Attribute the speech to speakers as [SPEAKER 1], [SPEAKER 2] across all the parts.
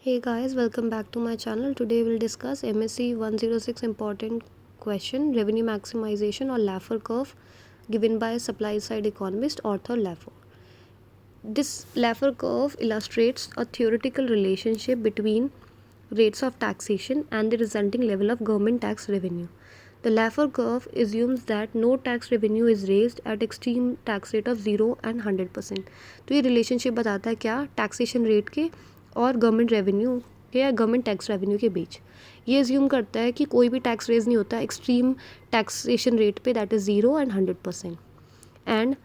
[SPEAKER 1] Hey guys, welcome back to my channel. Today we'll discuss MSc 106 important question, revenue maximization or Laffer curve, given by supply side economist Arthur Laffer. This Laffer curve illustrates a theoretical relationship between rates of taxation and the resulting level of government tax revenue. The Laffer curve assumes that no tax revenue is raised at extreme tax rate of 0 and 100%. तो ये relationship बताता है क्या taxation rate के और government revenue के या government tax revenue के बीच. ये एज्यूम करता है कि कोई भी टैक्स रेज नहीं होता एक्सट्रीम टैक्सेशन रेट पे, that is 0 and 100%, and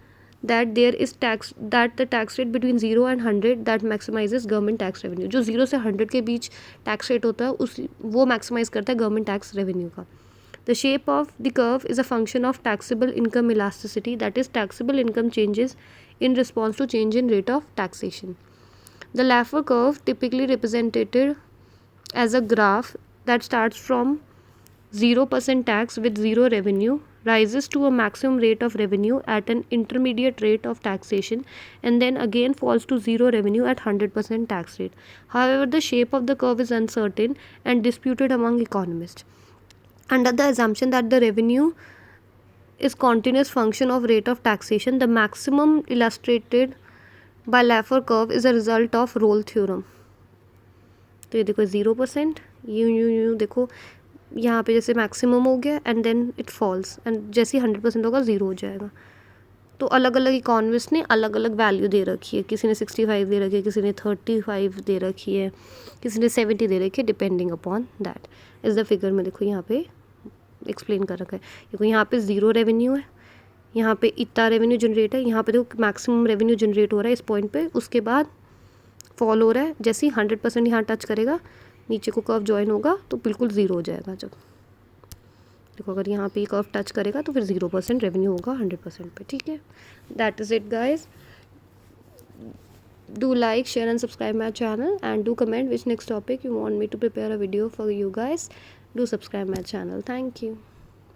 [SPEAKER 1] that there is tax that the tax rate between 0 and 100 that maximizes government tax revenue. जो 0 से 100 के बीच टैक्स रेट होता है उस वो मैक्सिमाइज करता है गवर्नमेंट टैक्स रेवेन्यू का. The shape of the curve is a function of taxable income elasticity, that is taxable income changes in response to change in rate of taxation. The Laffer curve, typically represented as a graph that starts from 0% tax with zero revenue, rises to a maximum rate of revenue at an intermediate rate of taxation, and then again falls to zero revenue at 100% tax rate. However, the shape of the curve is uncertain and disputed among economists. Under the assumption that the revenue is continuous function of rate of taxation, the maximum illustrated by Laffer curve is a result of Rolle theorem. तो ये देखो 0%, यूँ देखो यहाँ पे जैसे maximum हो गया and then it falls, and जैसे 100% होगा 0 हो जाएगा. तो अलग अलग इकोनॉमिस्ट ने अलग अलग वैल्यू दे रखी है. किसी ने 65 दे रखी है, किसी ने 35 दे रखी है, किसी ने 70 दे रखी है, डिपेंडिंग अपॉन दैट. इस द फिगर में देखो यहाँ पे एक्सप्लेन कर रखा है. देखो यहाँ पे 0 रेवेन्यू है, यहाँ पे इतना रेवेन्यू जनरेट है, यहाँ पे देखो मैक्सिमम रेवेन्यू जनरेट हो रहा है इस पॉइंट पे, उसके बाद फॉल हो रहा है. जैसे ही 100% यहाँ टच करेगा, नीचे को कर्व ज्वाइन होगा तो बिल्कुल 0 हो जाएगा. जब देखो अगर यहाँ पे कर्व टच करेगा तो फिर 0% रेवेन्यू होगा 100% पे. ठीक है, that is it guys. Do like, share and subscribe my channel, and do comment which next topic you want me to prepare a video for you guys. Do subscribe my channel. Thank you.